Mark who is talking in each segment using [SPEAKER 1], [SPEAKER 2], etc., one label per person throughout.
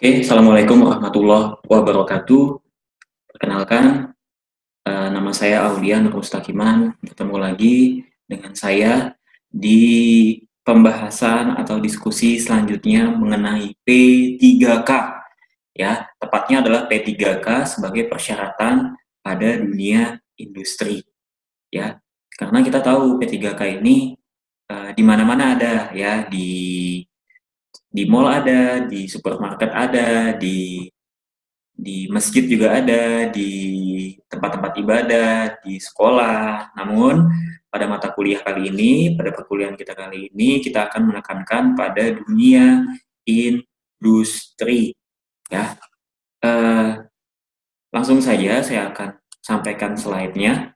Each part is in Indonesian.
[SPEAKER 1] Oke, Assalamualaikum warahmatullahi wabarakatuh. Perkenalkan, nama saya Aulian Rustakiman. Bertemu lagi dengan saya di pembahasan atau diskusi selanjutnya mengenai P3K. Ya, tepatnya adalah P3K sebagai persyaratan pada dunia industri. Ya, karena kita tahu P3K ini di mana-mana ada, ya, di mall ada, di supermarket ada, di masjid juga ada, di tempat-tempat ibadah, di sekolah. Namun, pada mata kuliah kali ini, pada perkuliahan kita kali ini, kita akan menekankan pada dunia industri. Ya, eh, langsung saja saya akan sampaikan slide-nya.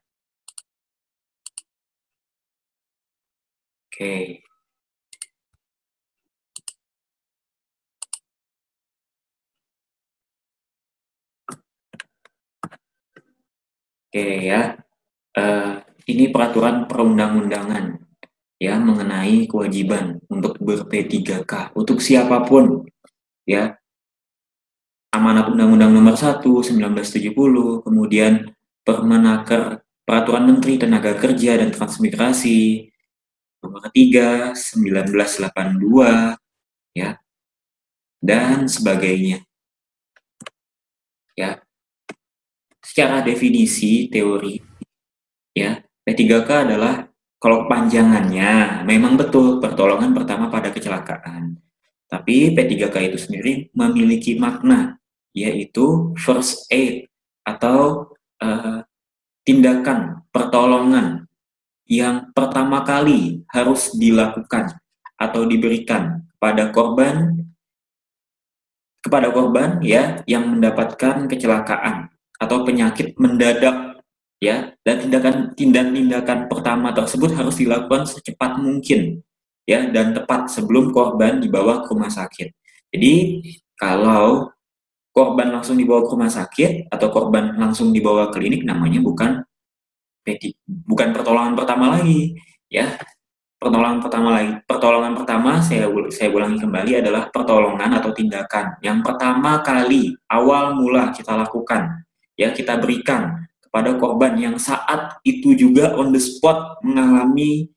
[SPEAKER 1] Oke, oke ya. Eh, ini peraturan perundang-undangan ya mengenai kewajiban untuk ber-P3K untuk siapapun ya. Amanat Undang-Undang Nomor 1 1970, kemudian Permenaker Peraturan Menteri Tenaga Kerja dan Transmigrasi Nomor 3 1982 ya dan sebagainya ya. Secara definisi teori ya, P3K adalah kalau panjangannya memang betul pertolongan pertama pada kecelakaan. Tapi P3K itu sendiri memiliki makna yaitu first aid atau tindakan pertolongan yang pertama kali harus dilakukan atau diberikan kepada korban ya yang mendapatkan kecelakaan atau penyakit mendadak ya, dan tindakan pertama tersebut harus dilakukan secepat mungkin ya dan tepat sebelum korban dibawa ke rumah sakit. Jadi kalau korban langsung dibawa ke rumah sakit atau korban langsung dibawa ke klinik namanya bukan pertolongan pertama lagi ya. Pertolongan pertama saya ulangi kembali adalah pertolongan atau tindakan yang pertama kali awal mula kita lakukan ya, kita berikan kepada korban yang saat itu juga on the spot mengalami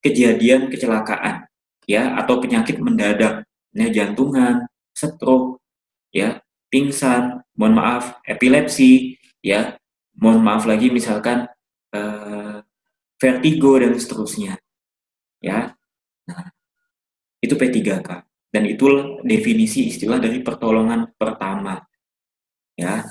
[SPEAKER 1] kejadian kecelakaan ya atau penyakit mendadak ya, jantungan, stroke ya, pingsan, mohon maaf, epilepsi ya, mohon maaf lagi misalkan vertigo dan seterusnya ya. Nah, itu P3K dan itu definisi istilah dari pertolongan pertama ya.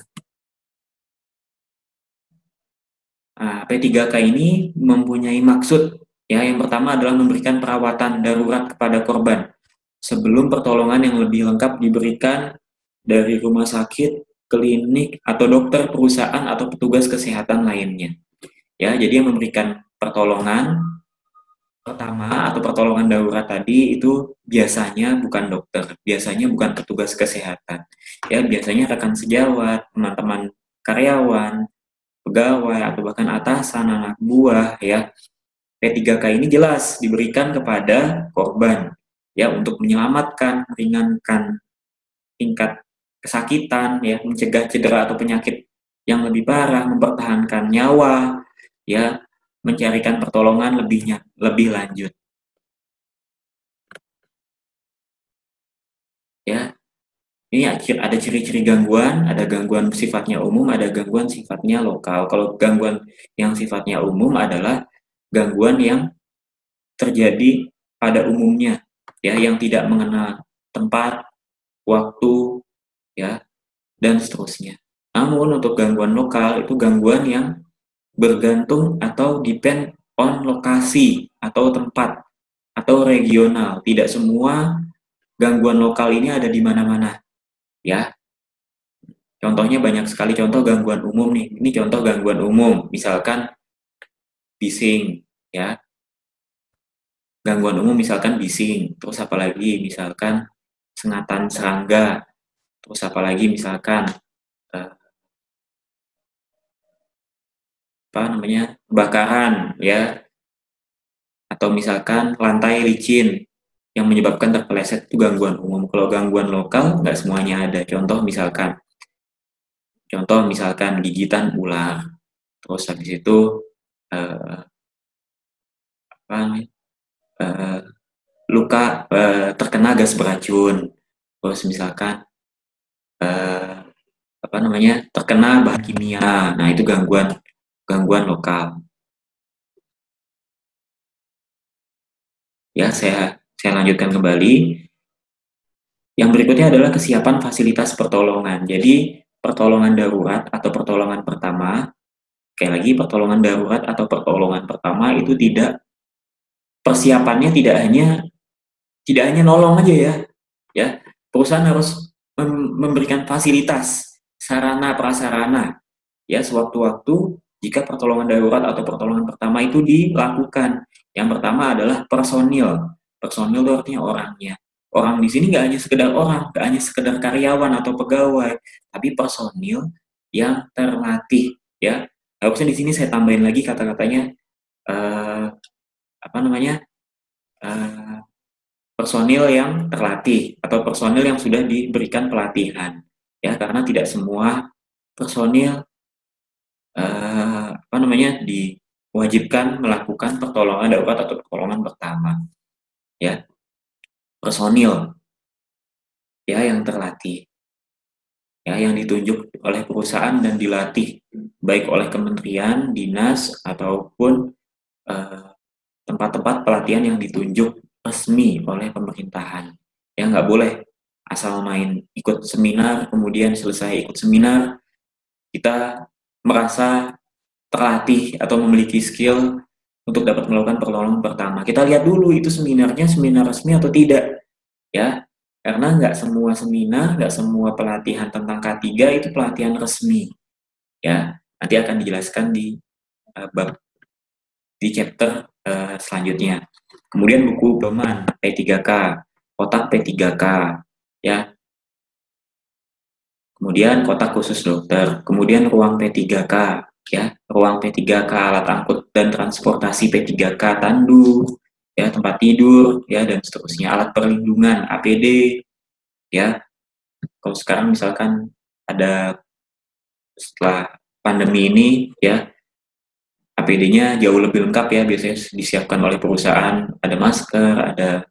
[SPEAKER 1] Nah, P3K ini mempunyai maksud ya, yang pertama adalah memberikan perawatan darurat kepada korban sebelum pertolongan yang lebih lengkap diberikan dari rumah sakit, klinik atau dokter perusahaan atau petugas kesehatan lainnya ya. Jadi yang memberikan pertolongan pertama atau pertolongan darurat tadi itu biasanya bukan dokter, biasanya bukan petugas kesehatan. Ya, biasanya rekan sejawat, teman-teman karyawan, pegawai atau bahkan atasan, anak buah ya. P3K ini jelas diberikan kepada korban ya untuk menyelamatkan, meringankan tingkat kesakitan ya, mencegah cedera atau penyakit yang lebih parah, mempertahankan nyawa ya, mencarikan pertolongan lebih lanjut ya. Ini ada ciri-ciri gangguan, ada gangguan sifatnya umum, ada gangguan sifatnya lokal. Kalau gangguan yang sifatnya umum adalah gangguan yang terjadi pada umumnya, ya, yang tidak mengenal tempat, waktu, ya, dan seterusnya. Namun untuk gangguan lokal itu gangguan yang bergantung atau depend on lokasi atau tempat atau regional. Tidak semua gangguan lokal ini ada di mana-mana, ya. Contohnya banyak sekali contoh gangguan umum nih. Ini contoh gangguan umum, misalkan bising, ya. Gangguan umum misalkan bising, terus apalagi misalkan sengatan serangga, terus apalagi misalkan eh, apa namanya kebakaran, ya, atau misalkan lantai licin, yang menyebabkan terpeleset itu gangguan umum. Kalau gangguan lokal nggak semuanya ada. Contoh misalkan gigitan ular, terus habis itu eh, apa namanya, eh, luka terkena gas beracun, terus misalkan eh, apa namanya terkena bahan kimia. Nah, itu gangguan gangguan lokal. Ya, saya lanjutkan kembali. Yang berikutnya adalah kesiapan fasilitas pertolongan. Jadi, pertolongan darurat atau pertolongan pertama, kayak lagi pertolongan darurat atau pertolongan pertama itu persiapannya tidak hanya nolong aja ya. Ya, perusahaan harus memberikan fasilitas, sarana prasarana ya sewaktu-waktu jika pertolongan darurat atau pertolongan pertama itu dilakukan. Yang pertama adalah personil. Personil itu artinya orangnya. Orang di sini nggak hanya sekedar orang, nggak hanya sekedar karyawan atau pegawai, tapi personil yang terlatih. Ya, harusnya di sini saya tambahin lagi kata-katanya eh, apa namanya eh, personil yang terlatih atau personil yang sudah diberikan pelatihan. Ya, karena tidak semua personil apa namanya diwajibkan melakukan pertolongan darurat atau pertolongan pertama ya personil ya yang terlatih ya yang ditunjuk oleh perusahaan dan dilatih baik oleh kementerian dinas ataupun eh, tempat-tempat pelatihan yang ditunjuk resmi oleh pemerintahan ya nggak boleh asal main ikut seminar kemudian selesai ikut seminar kita merasa terlatih atau memiliki skill untuk dapat melakukan pertolongan pertama. Kita lihat dulu itu seminarnya seminar resmi atau tidak, ya. Karena nggak semua seminar, nggak semua pelatihan tentang K3 itu pelatihan resmi, ya. Nanti akan dijelaskan bab di chapter selanjutnya. Kemudian buku pedoman P3K, kotak P3K, ya. Kemudian kotak khusus dokter, kemudian ruang P3K, ya, ruang P3K, alat angkut dan transportasi P3K, tandu, ya, tempat tidur, ya, dan seterusnya, alat perlindungan, APD, ya. Kalau sekarang misalkan ada setelah pandemi ini, ya, APD-nya jauh lebih lengkap ya, biasanya disiapkan oleh perusahaan, ada masker, ada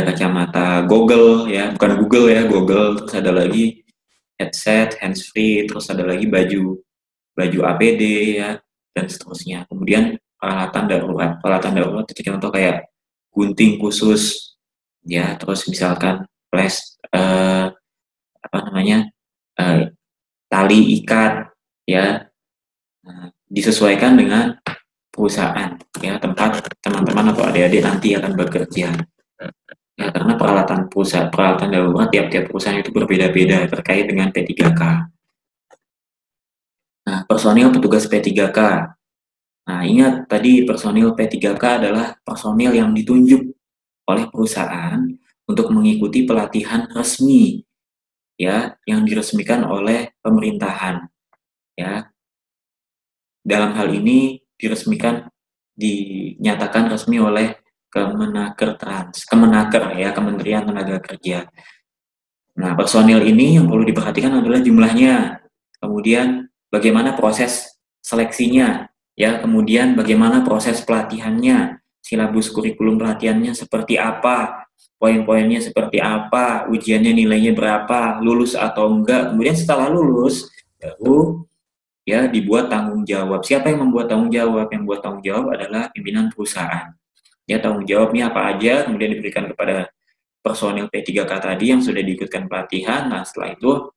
[SPEAKER 1] kacamata, Google ya, bukan Google ya, Google, terus ada lagi headset, handsfree, terus ada lagi baju baju APD ya dan seterusnya. Kemudian peralatan darurat itu contoh kayak gunting khusus ya, terus misalkan apa namanya tali ikat ya, disesuaikan dengan perusahaan ya tempat teman-teman atau adik-adik nanti akan bekerja. Ya, karena peralatan darurat tiap-tiap perusahaan itu berbeda-beda terkait dengan P3K. Nah, personil petugas P3K. Nah, ingat tadi personil P3K adalah personil yang ditunjuk oleh perusahaan untuk mengikuti pelatihan resmi ya yang diresmikan oleh pemerintahan ya. Dalam hal ini dinyatakan resmi oleh Kemenaker ya, Kementerian Tenaga Kerja. Nah, personil ini yang perlu diperhatikan adalah jumlahnya. Kemudian bagaimana proses seleksinya, ya. Kemudian bagaimana proses pelatihannya, silabus kurikulum pelatihannya seperti apa, poin-poinnya seperti apa, ujiannya nilainya berapa, lulus atau enggak. Kemudian setelah lulus, baru ya dibuat tanggung jawab. Siapa yang membuat tanggung jawab? Yang membuat tanggung jawab adalah pimpinan perusahaan. Ya, tanggung jawabnya apa aja, kemudian diberikan kepada personil P3K tadi yang sudah diikutkan pelatihan. Nah, setelah itu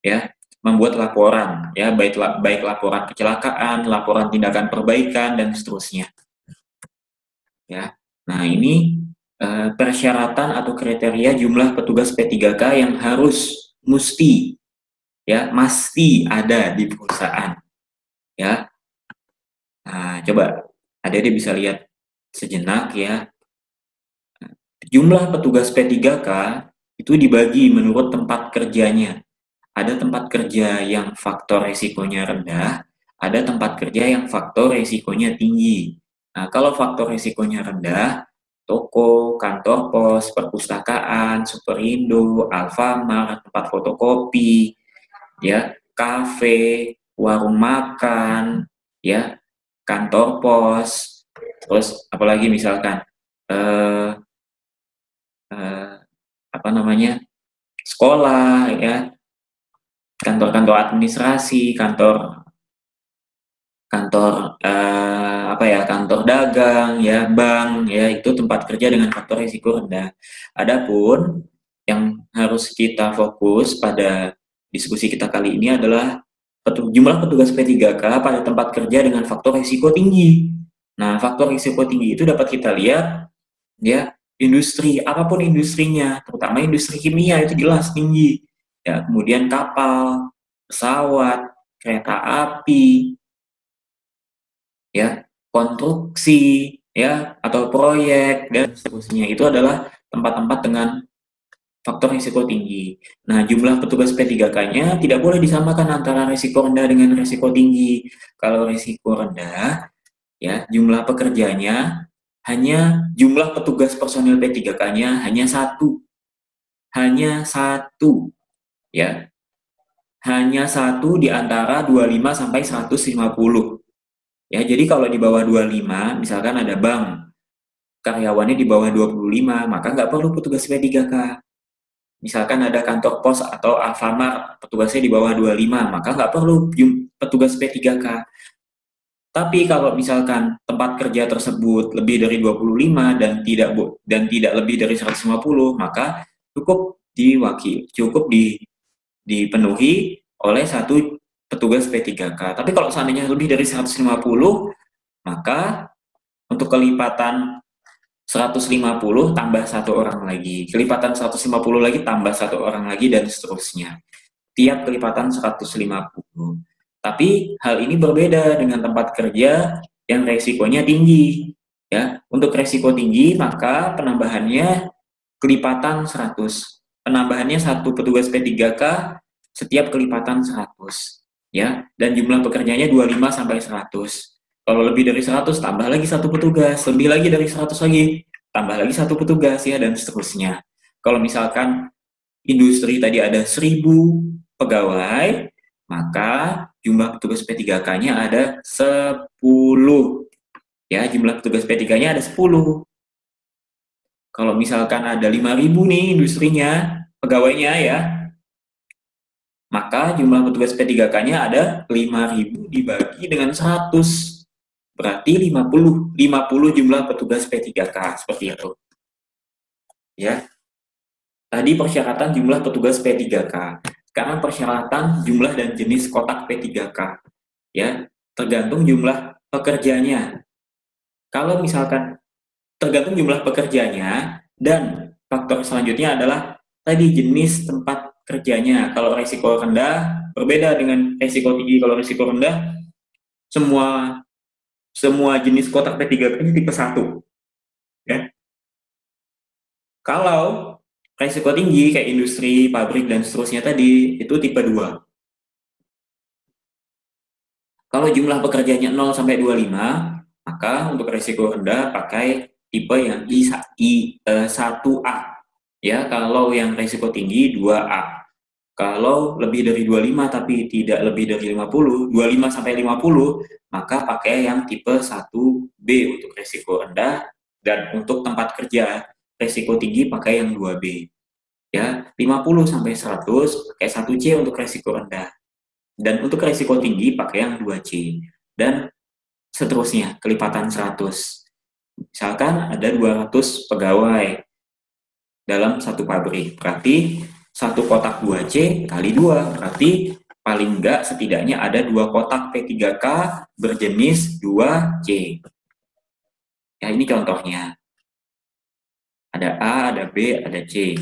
[SPEAKER 1] ya membuat laporan ya, baik laporan kecelakaan, laporan tindakan perbaikan dan seterusnya. Ya. Nah, ini persyaratan atau kriteria jumlah petugas P3K yang mesti ada di perusahaan. Ya. Nah, coba adik-adik bisa lihat sejenak ya. Jumlah petugas P3K itu dibagi menurut tempat kerjanya. Ada tempat kerja yang faktor resikonya rendah, ada tempat kerja yang faktor resikonya tinggi. Nah, kalau faktor risikonya rendah, toko, kantor pos, perpustakaan, Superindo, Alfamart, tempat fotokopi, ya, kafe, warung makan, ya, kantor pos, terus apalagi misalkan eh, eh, apa namanya, sekolah, ya, kantor-kantor administrasi, kantor kantor apa ya, kantor dagang, ya, bank, ya, itu tempat kerja dengan faktor risiko rendah. Adapun yang harus kita fokus pada diskusi kita kali ini adalah jumlah petugas P3K pada tempat kerja dengan faktor risiko tinggi. Nah, faktor risiko tinggi itu dapat kita lihat, ya, industri, apapun industrinya, terutama industri kimia itu jelas tinggi. Ya, kemudian kapal, pesawat, kereta api, ya, konstruksi, ya, atau proyek dan seterusnya, itu adalah tempat-tempat dengan faktor risiko tinggi. Nah, jumlah petugas P3K-nya tidak boleh disamakan antara risiko rendah dengan risiko tinggi. Kalau risiko rendah, ya, jumlah pekerjanya hanya, jumlah petugas personil P3K-nya hanya satu, ya, hanya satu di antara 25 sampai 150. Ya, jadi kalau di bawah 25, misalkan ada bank, karyawannya di bawah 25, maka nggak perlu petugas P3K. Misalkan ada kantor pos atau Alfamart, petugasnya di bawah 25, maka nggak perlu petugas P3K. Tapi kalau misalkan tempat kerja tersebut lebih dari 25 dan tidak lebih dari 150, maka cukup dipenuhi oleh satu petugas P3K. Tapi kalau seandainya lebih dari 150, maka untuk kelipatan 150 tambah satu orang lagi, kelipatan 150 lagi tambah satu orang lagi, dan seterusnya. Tiap kelipatan 150. Tapi hal ini berbeda dengan tempat kerja yang resikonya tinggi. Ya, untuk resiko tinggi maka penambahannya kelipatan 100. Penambahannya satu petugas P3K setiap kelipatan 100. Ya, dan jumlah pekerjanya 25 sampai 100. Kalau lebih dari 100 tambah lagi satu petugas, lebih lagi dari 100 lagi tambah lagi satu petugas, ya, dan seterusnya. Kalau misalkan industri tadi ada 1000 pegawai, maka jumlah petugas P3K-nya ada 10. Ya, jumlah petugas P3-nya ada 10. Kalau misalkan ada 5.000 nih industrinya, pegawainya, ya, maka jumlah petugas P3K-nya ada 5.000 dibagi dengan 100. Berarti 50 jumlah petugas P3K, seperti itu. Ya. Tadi persyaratan jumlah petugas P3K. Sekarang persyaratan jumlah dan jenis kotak P3K. Ya, tergantung jumlah pekerjanya. Kalau misalkan tergantung jumlah pekerjanya, dan faktor selanjutnya adalah tadi jenis tempat kerjanya. Kalau risiko rendah berbeda dengan risiko tinggi. Kalau risiko rendah, semua jenis kotak P3K ini tipe 1. Ya. Kalau risiko tinggi kayak industri, pabrik, dan seterusnya tadi, itu tipe 2. Kalau jumlah pekerjanya 0 sampai 25, maka untuk risiko rendah pakai tipe yang I1A. Ya, kalau yang risiko tinggi 2A. Kalau lebih dari 25 tapi tidak lebih dari 50, 25 sampai 50, maka pakai yang tipe 1B untuk risiko rendah, dan untuk tempat kerja risiko tinggi pakai yang 2B. Ya, 50 sampai 100 pakai 1C untuk risiko rendah. Dan untuk risiko tinggi pakai yang 2C. Dan seterusnya, kelipatan 100. Misalkan ada 200 pegawai dalam satu pabrik, berarti satu kotak 2C kali 2, berarti paling enggak setidaknya ada 2 kotak P3K berjenis 2C. Ya, ini contohnya. Ada A, ada B, ada C.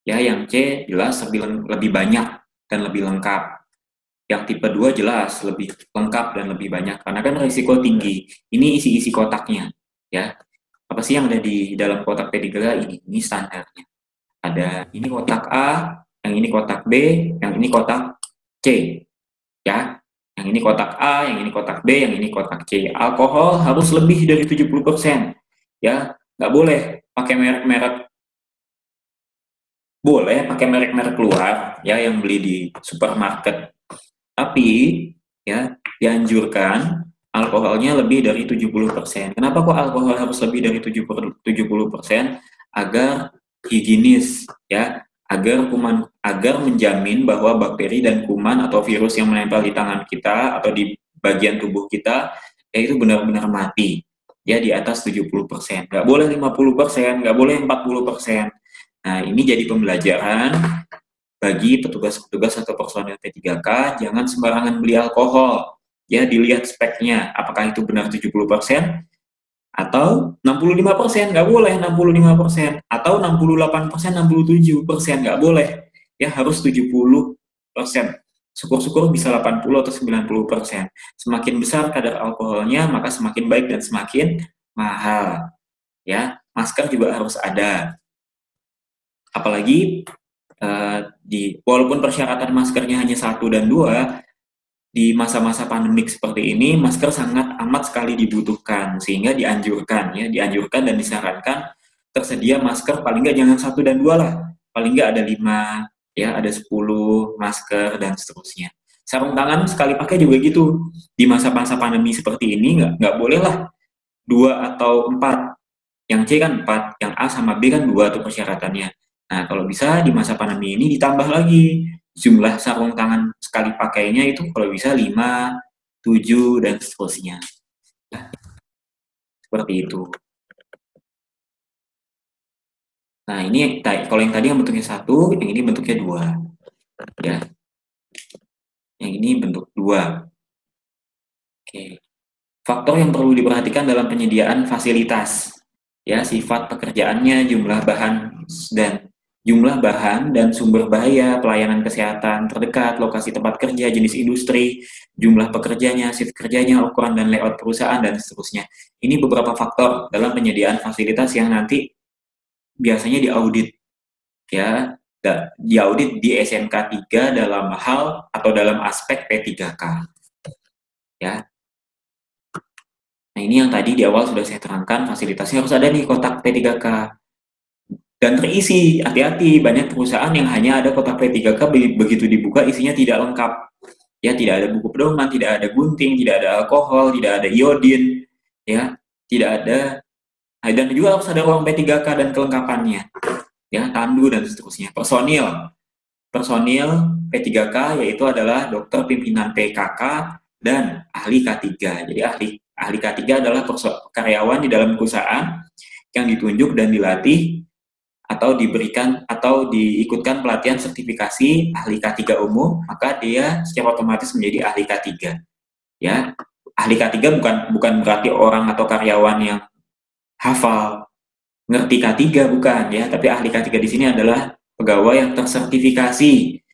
[SPEAKER 1] Ya, yang C jelas lebih banyak dan lebih lengkap. Yang tipe 2 jelas lebih lengkap dan lebih banyak, karena kan risiko tinggi. Ini isi-isi kotaknya. Ya, apa sih yang ada di dalam kotak P3K ini? Ini standarnya. Ada ini kotak A, yang ini kotak B, yang ini kotak C. Ya, yang Yang ini kotak A, yang ini kotak B, yang ini kotak C. Alkohol harus lebih dari 70%. Ya, nggak boleh pakai merek-merek, boleh pakai merek-merek luar ya yang beli di supermarket. Tapi ya dianjurkan alkoholnya lebih dari 70%. Kenapa kok alkohol harus lebih dari 70%? Agar higienis ya, agar menjamin bahwa bakteri dan kuman atau virus yang menempel di tangan kita atau di bagian tubuh kita ya itu benar-benar mati ya di atas 70%. Nggak boleh 50%, nggak boleh 40%. Nah, ini jadi pembelajaran bagi petugas-petugas atau personel P3K, jangan sembarangan beli alkohol. Ya, dilihat speknya, apakah itu benar 70% atau 65%, nggak boleh 65%, atau 68%, 67%, nggak boleh. Ya, harus 70%. Syukur-syukur bisa 80 atau 90%. Semakin besar kadar alkoholnya, maka semakin baik dan semakin mahal. Ya, masker juga harus ada. Apalagi walaupun persyaratan maskernya hanya 1 dan 2, di masa-masa pandemik seperti ini masker sangat amat sekali dibutuhkan, sehingga dianjurkan dan disarankan tersedia masker paling nggak jangan 1 dan 2 lah, paling nggak ada 5 ya, ada 10 masker dan seterusnya. Sarung tangan sekali pakai juga gitu, di masa-masa pandemi seperti ini nggak boleh lah 2 atau 4, yang C kan 4, yang A sama B kan 2 tuh persyaratannya. Nah, kalau bisa di masa pandemi ini ditambah lagi jumlah sarung tangan sekali pakainya itu kalau bisa 5, 7, dan seterusnya. Nah, seperti itu. Nah, ini kalau yang tadi yang bentuknya 1, yang ini bentuknya 2. Ya. Yang ini bentuk 2. Oke. Faktor yang perlu diperhatikan dalam penyediaan fasilitas. Ya, sifat pekerjaannya, jumlah bahan dan sumber bahaya, pelayanan kesehatan terdekat, lokasi tempat kerja, jenis industri, jumlah pekerjanya, shift kerjanya, ukuran dan layout perusahaan, dan seterusnya. Ini beberapa faktor dalam penyediaan fasilitas yang nanti biasanya diaudit ya, diaudit di SMK 3 dalam hal atau dalam aspek P3K ya. Nah, ini yang tadi di awal sudah saya terangkan, fasilitasnya harus ada nih kotak P3K. Dan terisi, hati-hati, banyak perusahaan yang hanya ada kotak P3K, begitu dibuka isinya tidak lengkap. Ya, tidak ada buku pedoman, tidak ada gunting, tidak ada alkohol, tidak ada iodin, ya, tidak ada, dan juga harus ada ruang P3K dan kelengkapannya, ya, tandu dan seterusnya. Personil P3K yaitu adalah dokter pimpinan PKK dan ahli K3. Jadi ahli K3 adalah karyawan di dalam perusahaan yang ditunjuk dan dilatih atau diberikan atau diikutkan pelatihan sertifikasi ahli K3 umum, maka dia secara otomatis menjadi ahli K3. Ya, ahli K3 bukan berarti orang atau karyawan yang hafal ngerti K3, bukan ya, tapi ahli K3 di sini adalah pegawai yang tersertifikasi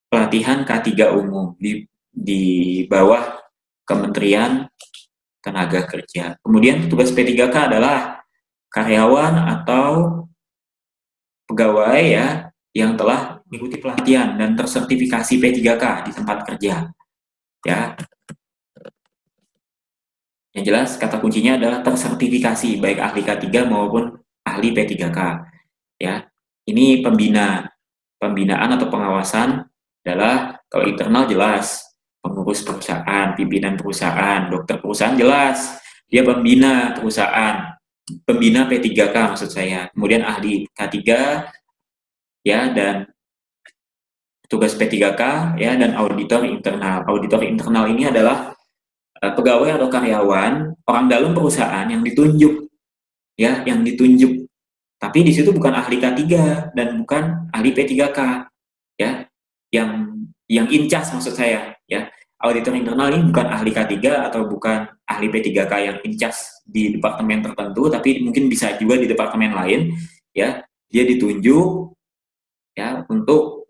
[SPEAKER 1] pelatihan K3 umum di bawah Kementerian Tenaga Kerja. Kemudian tugas P3K adalah karyawan atau pegawai ya yang telah mengikuti pelatihan dan tersertifikasi P3K di tempat kerja. Ya. Yang jelas kata kuncinya adalah tersertifikasi baik ahli K3 maupun ahli P3K. Ya. Ini pembinaan atau pengawasan adalah kalau internal jelas pengurus perusahaan, pimpinan perusahaan, dokter perusahaan jelas dia pembina perusahaan, pembina P3K maksud saya. Kemudian ahli K3 ya, dan tugas P3K ya, dan auditor internal. Auditor internal ini adalah pegawai atau karyawan orang dalam perusahaan yang ditunjuk ya, yang ditunjuk. Tapi di situ bukan ahli K3 dan bukan ahli P3K ya. Yang incas maksud saya ya. Auditor internal ini bukan ahli K3 atau bukan ahli P3K yang incas di departemen tertentu, tapi mungkin bisa juga di departemen lain ya. Dia ditunjuk ya untuk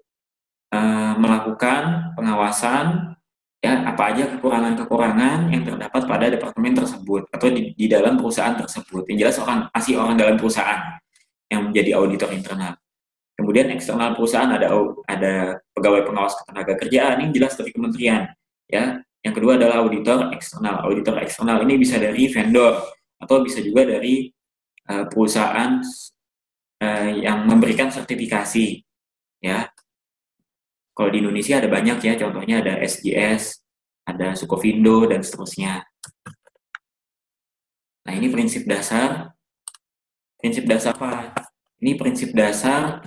[SPEAKER 1] melakukan pengawasan ya, apa aja kekurangan-kekurangan yang terdapat pada departemen tersebut atau di dalam perusahaan tersebut. Yang jelas orang dalam perusahaan yang menjadi auditor internal. Kemudian eksternal perusahaan ada pegawai pengawas ketenaga kerjaan, yang jelas dari kementerian ya, Yang kedua adalah auditor eksternal. Auditor eksternal ini bisa dari vendor atau bisa juga dari perusahaan yang memberikan sertifikasi, ya. Kalau di Indonesia ada banyak ya, contohnya ada SGS, ada Sukovindo, dan seterusnya. Nah, ini prinsip dasar. Prinsip dasar apa? Ini prinsip dasar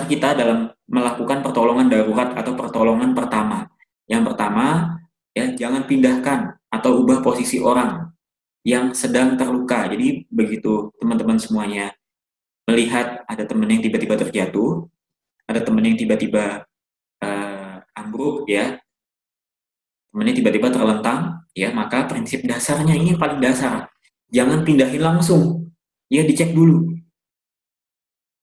[SPEAKER 1] kita dalam melakukan pertolongan darurat atau pertolongan pertama. Yang pertama, ya, jangan pindahkan atau ubah posisi orang yang sedang terluka. Jadi begitu teman-teman semuanya melihat ada teman yang tiba-tiba terjatuh, ada teman yang tiba-tiba ambruk, ya, temannya tiba-tiba terlentang, ya, maka prinsip dasarnya ini paling dasar. Jangan pindahin langsung, ya, dicek dulu,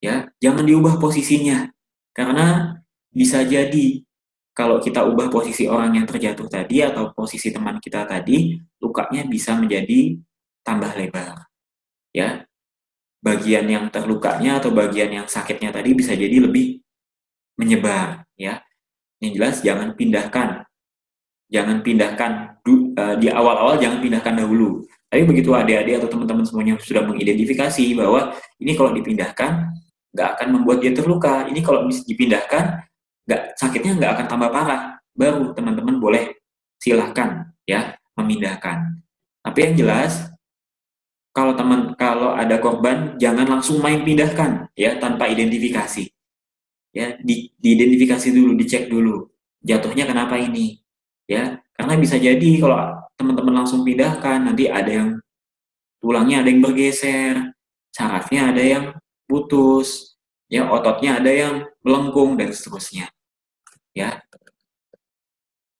[SPEAKER 1] ya, jangan diubah posisinya, karena bisa jadi kalau kita ubah posisi orang yang terjatuh tadi atau posisi teman kita tadi, lukanya bisa menjadi tambah lebar, ya. Bagian yang terlukanya atau bagian yang sakitnya tadi bisa jadi lebih menyebar, ya. Yang jelas jangan pindahkan di awal-awal, jangan pindahkan dahulu. Tapi begitu adik-adik atau teman-teman semuanya sudah mengidentifikasi bahwa ini kalau dipindahkan nggak akan membuat dia terluka, ini kalau dipindahkan sakitnya nggak akan tambah parah, baru teman-teman boleh silahkan, ya, memindahkan. Tapi yang jelas kalau ada korban jangan langsung main pindahkan, ya, tanpa identifikasi, ya, diidentifikasi dulu, dicek dulu jatuhnya kenapa ini, ya, karena bisa jadi kalau teman-teman langsung pindahkan nanti ada yang tulangnya ada yang bergeser, sarafnya ada yang putus, ya, ototnya ada yang melengkung dan seterusnya, ya.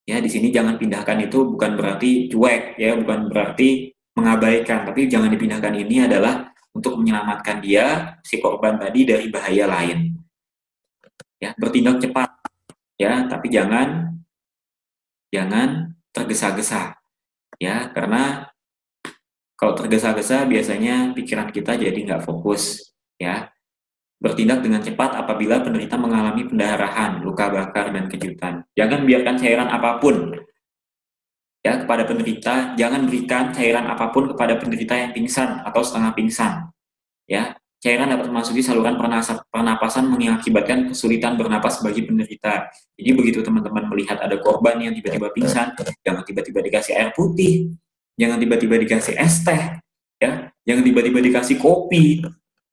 [SPEAKER 1] Ya, di sini jangan pindahkan itu bukan berarti cuek, ya, bukan berarti mengabaikan, tapi jangan dipindahkan ini adalah untuk menyelamatkan dia, si korban tadi, dari bahaya lain. Ya, bertindak cepat, ya, tapi jangan tergesa-gesa, ya, karena kalau tergesa-gesa biasanya pikiran kita jadi nggak fokus, ya. Bertindak dengan cepat apabila penderita mengalami pendarahan, luka bakar, dan kejutan. Jangan biarkan cairan apapun, ya, kepada penderita. Jangan berikan cairan apapun kepada penderita yang pingsan atau setengah pingsan, ya. Cairan dapat memasuki saluran pernapasan mengakibatkan kesulitan bernapas bagi penderita. Jadi begitu teman-teman melihat ada korban yang tiba-tiba pingsan, jangan tiba-tiba dikasih air putih, jangan tiba-tiba dikasih es teh, ya, jangan tiba-tiba dikasih kopi,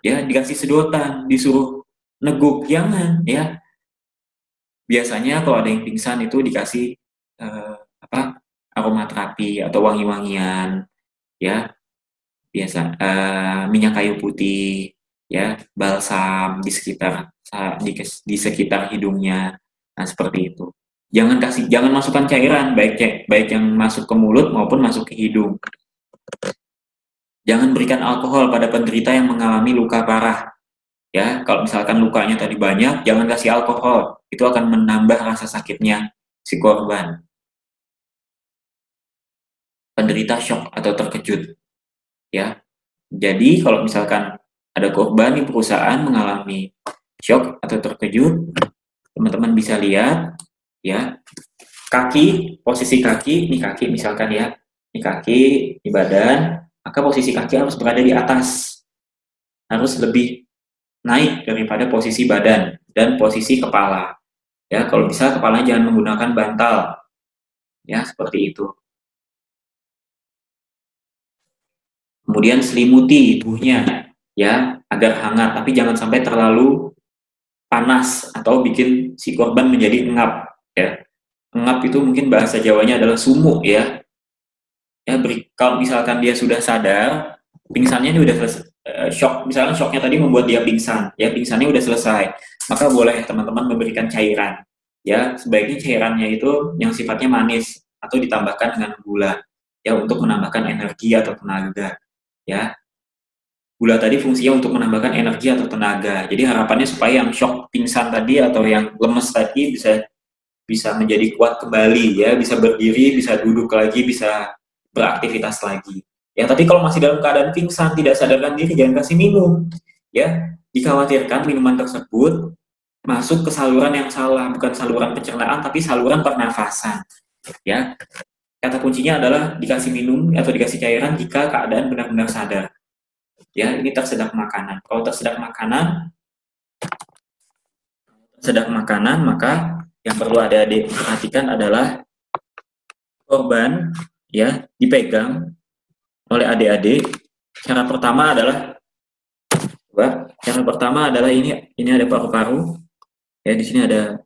[SPEAKER 1] ya, dikasih sedotan, disuruh neguk, jangan, ya. Biasanya kalau ada yang pingsan itu dikasih aromaterapi atau wangi-wangian, ya, biasa minyak kayu putih, ya, balsam di sekitar hidungnya. Nah, seperti itu. Jangan masukkan cairan, baik yang masuk ke mulut maupun masuk ke hidung. Jangan berikan alkohol pada penderita yang mengalami luka parah, ya. Kalau misalkan lukanya tadi banyak, jangan kasih alkohol, itu akan menambah rasa sakitnya si korban. Penderita shock atau terkejut, ya. Jadi kalau misalkan ada korban di perusahaan mengalami shock atau terkejut, teman-teman bisa lihat, ya, posisi kaki, ini kaki misalkan, ya, ini kaki, di badan, maka posisi kaki harus berada di atas, harus lebih naik daripada posisi badan dan posisi kepala, ya. Kalau bisa kepalanya jangan menggunakan bantal, ya, seperti itu. Kemudian selimuti tubuhnya, ya, agar hangat, tapi jangan sampai terlalu panas atau bikin si korban menjadi engap, ya. Engap itu mungkin bahasa Jawanya adalah sumuk, ya. Ya, kalau misalkan dia sudah sadar, pingsannya ini udah selesai, shock, misalkan shocknya tadi membuat dia pingsan, ya, pingsannya udah selesai, maka boleh teman-teman memberikan cairan, ya. Sebaiknya cairannya itu yang sifatnya manis atau ditambahkan dengan gula, ya, untuk menambahkan energi atau tenaga, ya. Gula tadi fungsinya untuk menambahkan energi atau tenaga. Jadi harapannya supaya yang shock pingsan tadi atau yang lemes tadi bisa menjadi kuat kembali, ya, bisa berdiri, bisa duduk lagi, bisa beraktivitas lagi. Ya, tapi kalau masih dalam keadaan pingsan, tidak sadarkan diri, jangan kasih minum, ya. Dikhawatirkan minuman tersebut masuk ke saluran yang salah, bukan saluran pencernaan tapi saluran pernafasan. Ya, kata kuncinya adalah dikasih minum atau dikasih cairan jika keadaan benar-benar sadar. Ya, ini tersedak makanan. Kalau tersedak makanan, maka yang perlu adik-adik perhatikan adalah korban ya dipegang oleh adik-adik. Cara pertama adalah ini ada paru-paru. Ya, di sini ada,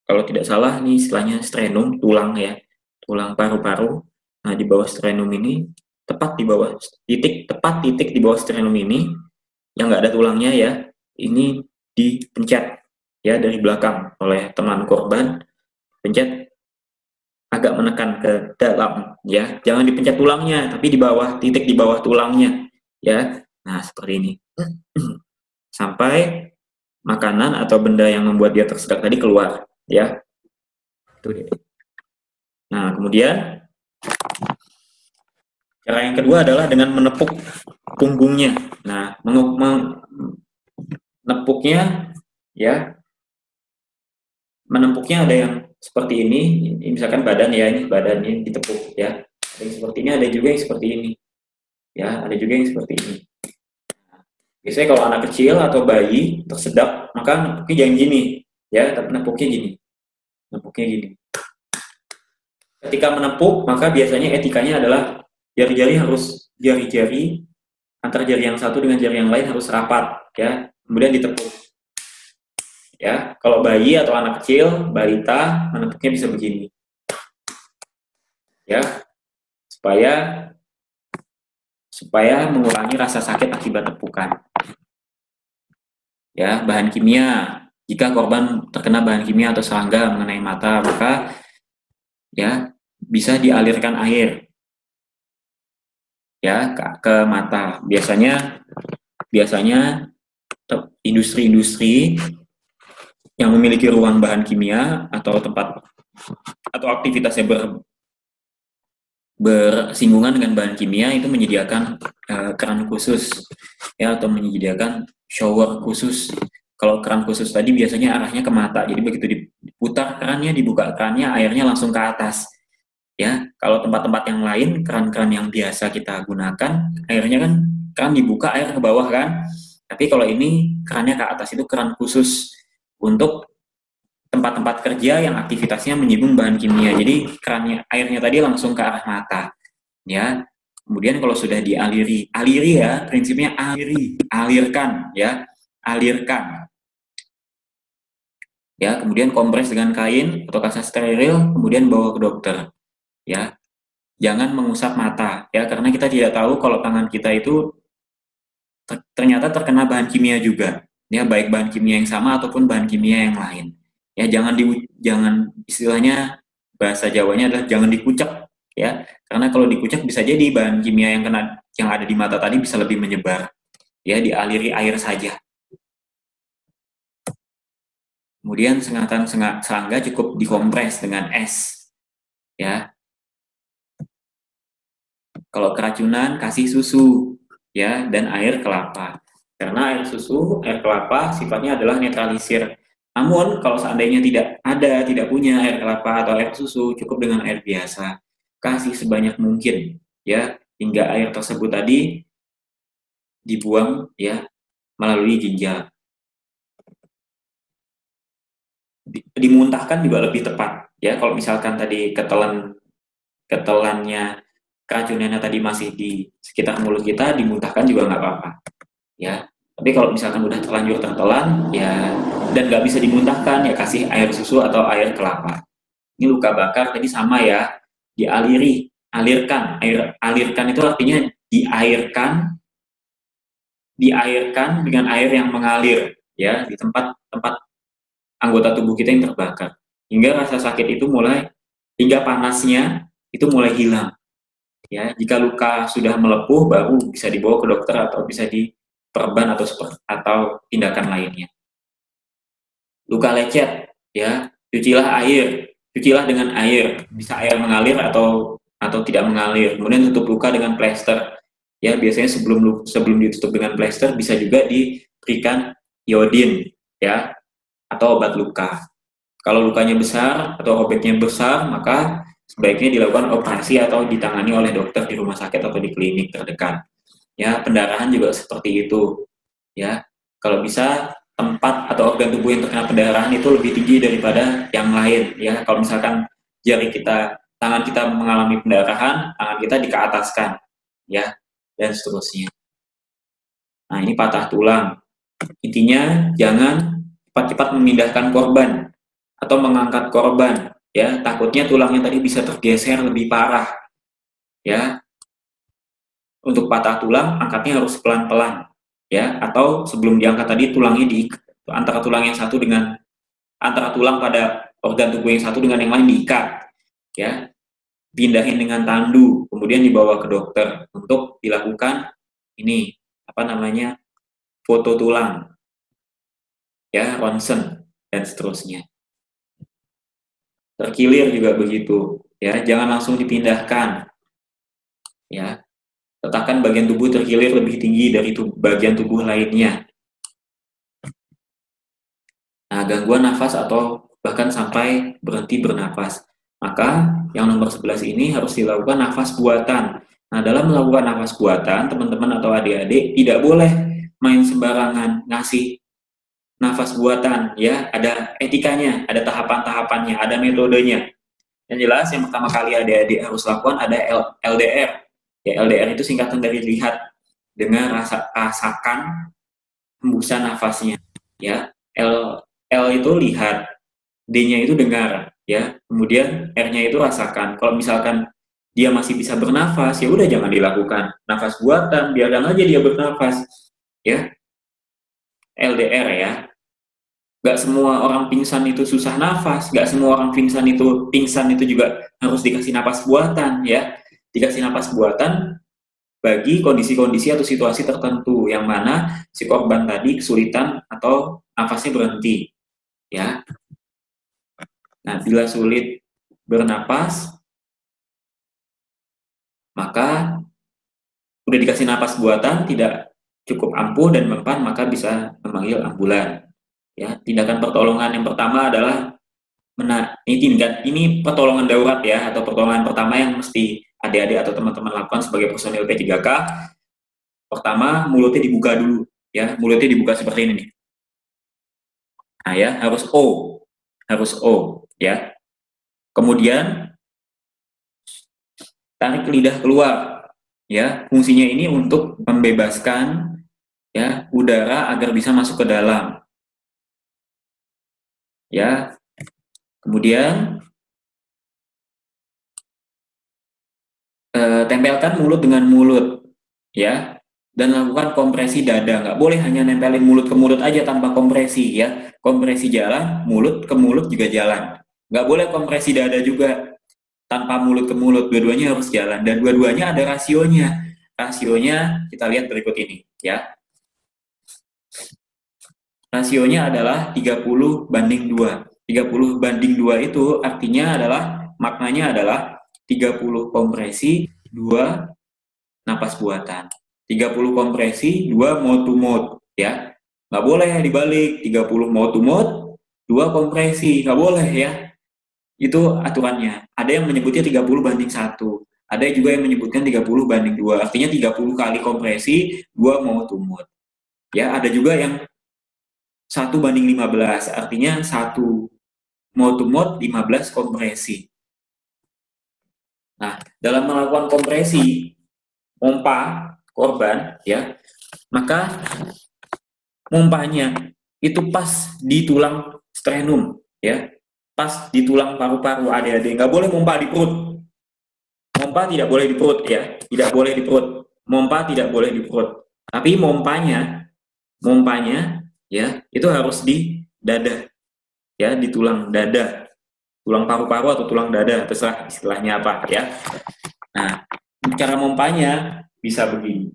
[SPEAKER 1] kalau tidak salah ini istilahnya sternum, tulang ya, tulang paru-paru. Nah, di bawah sternum ini, tepat di bawah titik di bawah sternum ini, yang nggak ada tulangnya ya, ini dipencet ya dari belakang oleh teman korban, pencet agak menekan ke dalam ya, jangan dipencet tulangnya, tapi di bawah titik di bawah tulangnya ya. Nah, seperti ini sampai makanan atau benda yang membuat dia tersedak tadi keluar ya. Nah, kemudian cara yang kedua adalah dengan menepuk punggungnya. Nah, menepuknya ya, menempuknya ada yang seperti ini misalkan badan ya, ini badannya ditepuk ya. Ada yang seperti ini, ada juga yang seperti ini ya, ada juga yang seperti ini. Biasanya kalau anak kecil atau bayi tersedak, maka nepuknya jangan gini ya, tapi nepuknya gini. Ketika menepuk, maka biasanya etikanya adalah jari-jari antar jari yang satu dengan jari yang lain harus rapat ya, kemudian ditepuk ya. Kalau bayi atau anak kecil, balita, menepuknya bisa begini ya, supaya mengurangi rasa sakit akibat tepukan ya. Bahan kimia, jika korban terkena bahan kimia atau serangga mengenai mata, maka ya bisa dialirkan air ya ke mata. Biasanya industri-industri yang memiliki ruang bahan kimia atau tempat atau aktivitasnya bersinggungan dengan bahan kimia itu menyediakan keran khusus ya, atau menyediakan shower khusus. Kalau keran khusus tadi biasanya arahnya ke mata, jadi begitu diputar kerannya, dibuka kerannya, airnya langsung ke atas ya. Kalau tempat-tempat yang lain, keran-keran yang biasa kita gunakan, airnya kan keran dibuka, air ke bawah kan. Tapi kalau ini kerannya ke atas, itu keran khusus untuk tempat-tempat kerja yang aktivitasnya menyinggung bahan kimia. Jadi airnya tadi langsung ke arah mata ya. Kemudian kalau sudah aliri ya, prinsipnya alirkan ya, alirkan ya. Kemudian kompres dengan kain atau kaca steril, kemudian bawa ke dokter ya. Jangan mengusap mata ya, karena kita tidak tahu kalau tangan kita itu ternyata terkena bahan kimia juga ya, baik bahan kimia yang sama ataupun bahan kimia yang lain ya. Jangan istilahnya, bahasa Jawanya adalah jangan dikucek ya, karena kalau dikucek bisa jadi bahan kimia yang ada di mata tadi bisa lebih menyebar ya. Dialiri air saja. Kemudian sengatan serangga cukup dikompres dengan es ya. Kalau keracunan, kasih susu ya, dan air kelapa. Karena air kelapa sifatnya adalah netralisir. Namun kalau seandainya tidak punya air kelapa atau air susu, cukup dengan air biasa. Kasih sebanyak mungkin ya, hingga air tersebut tadi dibuang ya melalui ginjal. Dimuntahkan juga lebih tepat ya. Kalau misalkan tadi ketelannya, keracunannya tadi masih di sekitar mulut kita, dimuntahkan juga nggak apa-apa ya. Tapi kalau misalkan udah terlanjur tertelan ya, dan nggak bisa dimuntahkan ya, kasih air susu atau air kelapa. Ini luka bakar tadi sama ya, alirkan itu artinya diairkan dengan air yang mengalir ya di tempat anggota tubuh kita yang terbakar, hingga rasa sakit itu hingga panasnya itu mulai hilang. Ya, jika luka sudah melepuh, baru bisa dibawa ke dokter atau bisa diperban atau tindakan lainnya. Luka lecet, ya, cucilah dengan air, bisa air mengalir atau tidak mengalir. Kemudian tutup luka dengan plester. Ya, biasanya sebelum ditutup dengan plester bisa juga diberikan iodin ya, atau obat luka. Kalau lukanya besar atau robeknya besar, maka sebaiknya dilakukan operasi atau ditangani oleh dokter di rumah sakit atau di klinik terdekat. Ya, pendarahan juga seperti itu. Ya, kalau bisa tempat atau organ tubuh yang terkena pendarahan itu lebih tinggi daripada yang lain. Ya, kalau misalkan jari kita, tangan kita mengalami pendarahan, tangan kita dikeataskan, ya, dan seterusnya. Nah, ini patah tulang. Intinya jangan cepat-cepat memindahkan korban atau mengangkat korban, ya, takutnya tulangnya tadi bisa tergeser lebih parah, ya. Untuk patah tulang angkatnya harus pelan-pelan, ya, atau sebelum diangkat tadi tulangnya di antara tulang yang satu dengan antara tulang pada organ tubuh yang satu dengan yang lain diikat, ya, pindahin dengan tandu, kemudian dibawa ke dokter untuk dilakukan ini apa namanya, foto tulang, ya, ronsen dan seterusnya. Terkilir juga begitu, ya, jangan langsung dipindahkan, ya. Letakkan bagian tubuh terkilir lebih tinggi dari bagian tubuh lainnya. Nah, gangguan nafas atau bahkan sampai berhenti bernafas. Maka yang nomor 11 ini harus dilakukan nafas buatan. Nah, dalam melakukan nafas buatan, teman-teman atau adik-adik tidak boleh main sembarangan ngasih nafas buatan, ya. Ada etikanya, ada tahapan-tahapannya, ada metodenya. Yang jelas yang pertama kali adik-adik harus lakukan ada LDR. Ya, LDR itu singkatan dari lihat, dengar, rasakan hembusan nafasnya. Ya, L itu lihat, D-nya itu dengar, ya. Kemudian R-nya itu rasakan. Kalau misalkan dia masih bisa bernafas, ya udah jangan dilakukan nafas buatan, biarkan aja dia bernafas, ya. LDR ya. Gak semua orang pingsan itu susah nafas, gak semua orang pingsan itu juga harus dikasih nafas buatan, ya. Dikasih nafas buatan bagi kondisi-kondisi atau situasi tertentu yang mana si korban tadi kesulitan atau nafasnya berhenti, ya. Nah, bila sulit bernapas, maka udah dikasih napas buatan tidak cukup ampuh dan mempan, maka bisa memanggil ambulan. Ya, tindakan pertolongan yang pertama adalah ini pertolongan darurat, ya, atau pertolongan pertama yang mesti adik-adik atau teman-teman lakukan sebagai personil P3K. Pertama, mulutnya dibuka dulu, ya, mulutnya dibuka seperti ini nih. Nah, ya, harus O, ya. Kemudian tarik lidah keluar, ya. Fungsinya ini untuk membebaskan, ya, udara agar bisa masuk ke dalam, ya. Kemudian tempelkan mulut dengan mulut, ya, dan lakukan kompresi dada. Nggak boleh hanya nempelin mulut ke mulut aja tanpa kompresi, ya. Kompresi jalan, mulut ke mulut juga jalan. Nggak boleh kompresi dada juga tanpa mulut ke mulut, dua-duanya harus jalan, dan dua-duanya ada rasionya. Rasionya kita lihat berikut ini, ya. Rasionya adalah 30/2. 30/2 itu artinya adalah, maknanya adalah 30 kompresi, 2 napas buatan. 30 kompresi, 2 mouth to mouth, ya. Nggak boleh dibalik, 30 mouth to mouth, 2 kompresi, nggak boleh, ya. Itu aturannya. Ada yang menyebutnya 30/1. Ada juga yang menyebutkan 30/2. Artinya 30 kali kompresi, 2 mouth to mouth. Ya, ada juga yang 1/15, artinya 1 mouth to mouth, 15 kompresi. Nah, dalam melakukan kompresi pompa korban, ya, maka pompanya itu pas di tulang sternum, ya, pas di tulang paru-paru adik-adik. Nggak boleh pompa di perut. Pompa tidak boleh di perut, ya, tidak boleh di perut. Pompa tidak boleh di perut. Tapi mompanya, ya, itu harus di dada, ya, di tulang dada, tulang paru-paru atau tulang dada, terserah istilahnya apa, ya. Nah, cara mompanya bisa begini,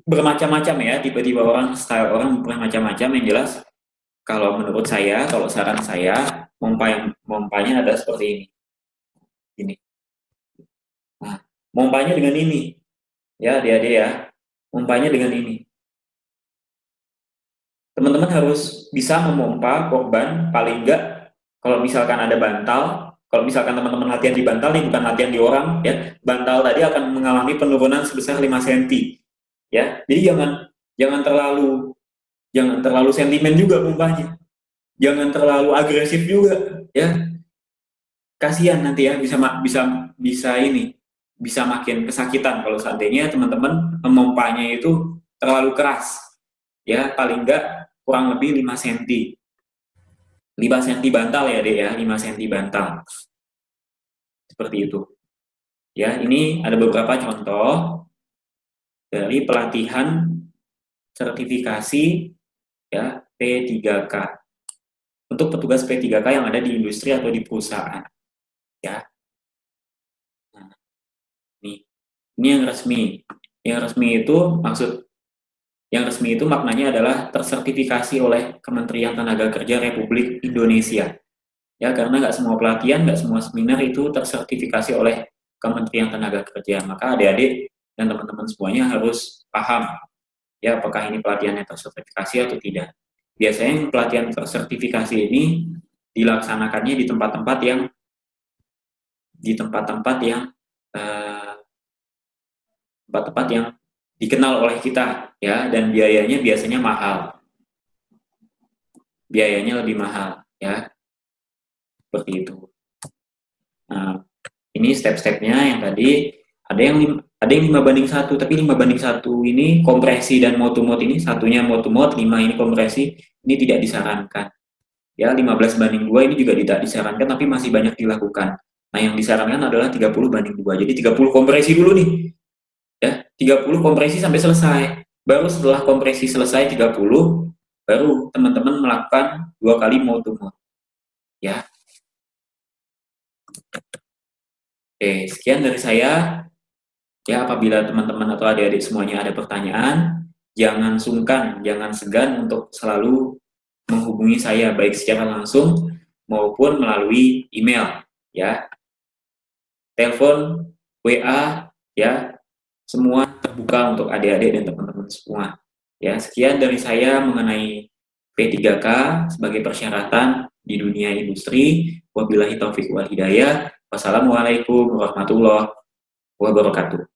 [SPEAKER 1] bermacam-macam, ya, tiba-tiba style orang bermacam-macam. Yang jelas, kalau menurut saya, kalau saran saya, mompanya ada seperti ini. Nah, mompanya dengan ini, ya, adik-adik, ya, mompanya dengan ini. teman-teman harus bisa memompa korban paling enggak kalau misalkan ada bantal, kalau misalkan teman-teman latihan di bantal nih, bukan latihan di orang ya, bantal tadi akan mengalami penurunan sebesar 5 cm ya. Jadi jangan terlalu sentimen juga pompanya. Jangan terlalu agresif juga ya. Kasihan nanti ya bisa bisa ini bisa makin kesakitan kalau seandainya teman-teman memompanya itu terlalu keras ya, paling enggak kurang lebih 5 cm. 5 cm bantal ya dek ya, 5 cm bantal seperti itu ya. Ini ada beberapa contoh dari pelatihan sertifikasi ya P3K untuk petugas P3K yang ada di industri atau di perusahaan ya. Nah, ini yang resmi itu maknanya adalah tersertifikasi oleh Kementerian Tenaga Kerja Republik Indonesia ya, karena nggak semua pelatihan, nggak semua seminar itu tersertifikasi oleh Kementerian Tenaga Kerja. Maka adik-adik dan teman-teman semuanya harus paham ya apakah ini pelatihan yang tersertifikasi atau tidak. Biasanya pelatihan tersertifikasi ini dilaksanakannya di tempat-tempat yang dikenal oleh kita ya, dan biayanya biasanya mahal. Biayanya lebih mahal ya. Seperti itu. Nah, ini step-stepnya yang tadi ada yang 5:1, tapi 5:1 ini kompresi dan mode to mode ini, satunya mode to mode, 5 ini kompresi, ini tidak disarankan. Ya, 15:2 ini juga tidak disarankan, tapi masih banyak dilakukan. Nah, yang disarankan adalah 30:2. Jadi 30 kompresi dulu nih. Ya, 30 kompresi sampai selesai. Baru setelah kompresi selesai 30, baru teman-teman melakukan 2 kali mode to mode. Ya. Oke, sekian dari saya. Ya, apabila teman-teman atau adik-adik semuanya ada pertanyaan, jangan sungkan, jangan segan untuk selalu menghubungi saya, baik secara langsung maupun melalui email, ya. Telepon, WA, ya, semua terbuka untuk adik-adik dan teman-teman semua. Ya, sekian dari saya mengenai P3K sebagai persyaratan di dunia industri. Wabillahi taufiq wal hidayah. Wassalamualaikum warahmatullahi wabarakatuh.